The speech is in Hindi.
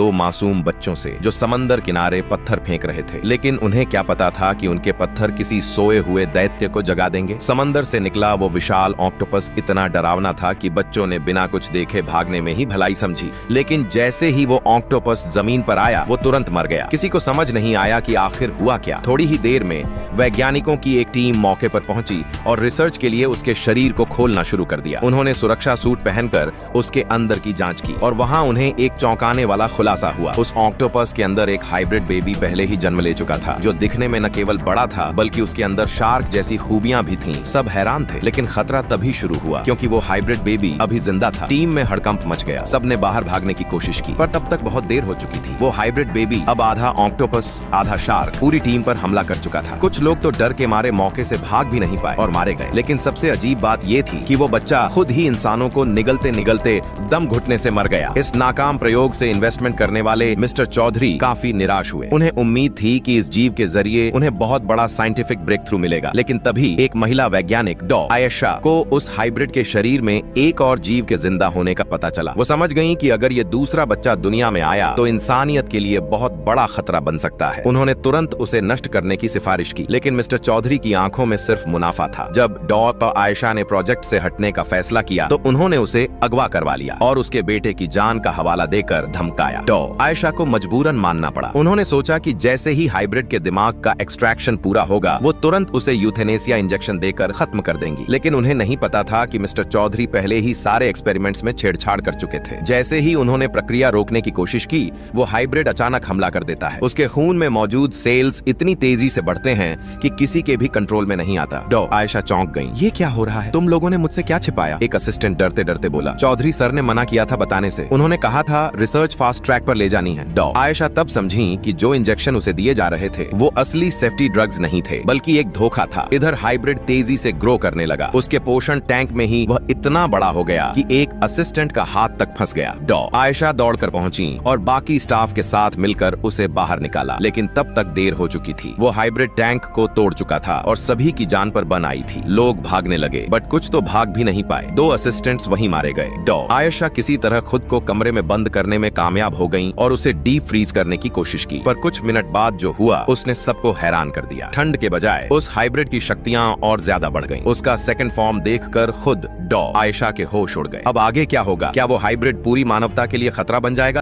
दो मासूम बच्चों से जो समंदर किनारे पत्थर फेंक रहे थे, लेकिन उन्हें क्या पता था कि उनके पत्थर किसी सोए हुए दैत्य को जगा देंगे। समंदर से निकला वो विशाल ऑक्टोपस इतना डरावना था कि बच्चों ने बिना कुछ देखे भागने में ही भलाई समझी, लेकिन जैसे ही वो ऑक्टोपस जमीन पर आया वो तुरंत मर गया। किसी को समझ नहीं आया कि आखिर हुआ क्या। थोड़ी ही देर में वैज्ञानिकों की एक टीम मौके पर पहुंची और रिसर्च के लिए उसके शरीर को खोलना शुरू कर दिया। उन्होंने सुरक्षा सूट पहनकर उसके अंदर की जांच की और वहां उन्हें एक चौंकाने वाला खुलासा हुआ। उस ऑक्टोपस के अंदर एक हाइब्रिड बेबी पहले ही जन्म ले चुका था, जो दिखने में न केवल बड़ा था बल्कि उसके अंदर शार्क जैसी खूबियां भी थीं। सब हैरान थे, लेकिन खतरा तभी शुरू हुआ क्योंकि वो हाइब्रिड बेबी अभी जिंदा था। टीम में हड़कंप मच गया। सबने बाहर भागने की कोशिश की, पर तब तक बहुत देर हो चुकी थी। वो हाइब्रिड बेबी अब आधा ऑक्टोपस आधा शार्क पूरी टीम पर हमला कर चुका था। कुछ लोग तो डर के मारे मौके से भाग भी नहीं पाए और मारे गए। लेकिन सबसे अजीब बात ये थी कि वो बच्चा खुद ही इंसानों को निगलते निगलते दम घुटने से मर गया। इस नाकाम प्रयोग से इन्वेस्टमेंट करने वाले मिस्टर चौधरी काफी निराश हुए। उन्हें उम्मीद थी कि इस जीव के जरिए उन्हें बहुत बड़ा साइंटिफिक ब्रेक थ्रू मिलेगा, लेकिन तभी एक महिला वैज्ञानिक डॉ आयशा को उस हाइब्रिड के शरीर में एक और जीव के जिंदा होने का पता चला। वो समझ गयी कि अगर ये दूसरा बच्चा दुनिया में आया तो इंसानियत के लिए बहुत बड़ा खतरा बन सकता है। उन्होंने तुरंत उसे नष्ट करने की सिफारिश की, लेकिन मिस्टर चौधरी की आंखों में सिर्फ मुनाफा था। जब डॉ आयशा ने प्रोजेक्ट से हटने का फैसला किया तो उन्होंने उसे अगवा करवा लिया और उसके बेटे की जान का हवाला देकर धमकाया। डॉ आयशा को मजबूरन मानना पड़ा। उन्होंने सोचा कि जैसे ही हाइब्रिड के दिमाग का एक्सट्रैक्शन पूरा होगा वो तुरंत उसे यूथेनेसिया इंजेक्शन देकर खत्म कर देंगी। लेकिन उन्हें नहीं पता था कि मिस्टर चौधरी पहले ही सारे एक्सपेरिमेंट्स में छेड़छाड़ कर चुके थे। जैसे ही उन्होंने प्रक्रिया रोकने की कोशिश की, वो हाइब्रिड अचानक हमला कर देता है। उसके खून में मौजूद सेल्स इतनी तेजी से बढ़ते हैं कि किसी के भी कंट्रोल में नहीं आता। डॉ आयशा चौंक गई। ये क्या हो रहा है? तुम लोगों ने मुझसे क्या छिपाया? एक असिस्टेंट डरते डरते बोला। चौधरी सर ने मना किया था बताने से। उन्होंने कहा था रिसर्च फास्ट ट्रैक पर ले जानी है। डॉ आयशा तब समझी कि जो इंजेक्शन उसे दिए जा रहे थे वो असली सेफ्टी ड्रग्स नहीं थे, बल्कि एक धोखा था। इधर हाइब्रिड तेजी से ग्रो करने लगा। उसके पोषण टैंक में ही वह इतना बड़ा हो गया कि एक असिस्टेंट का हाथ तक फंस गया। डॉ आयशा दौड़कर पहुंची और बाकी स्टाफ के साथ मिलकर उसे बाहर निकाला, लेकिन तब तक देर हो चुकी थी। वो हाइब्रिड टैंक को तोड़ चुका था और सभी की जान पर बन आई थी। लोग भागने लगे, बट कुछ तो भाग भी नहीं पाए। 2 असिस्टेंट्स वहीं मारे गए। डॉ आयशा किसी तरह खुद को कमरे में बंद करने में कामयाब हो गईं और उसे डीप फ्रीज करने की कोशिश की, पर कुछ मिनट बाद जो हुआ उसने सबको हैरान कर दिया। ठंड के बजाय उस हाइब्रिड की शक्तियां और ज्यादा बढ़ गईं। उसका सेकंड फॉर्म देखकर खुद डॉ आयशा के होश उड़ गए। अब आगे क्या होगा? क्या वो हाइब्रिड पूरी मानवता के लिए खतरा बन जाएगा?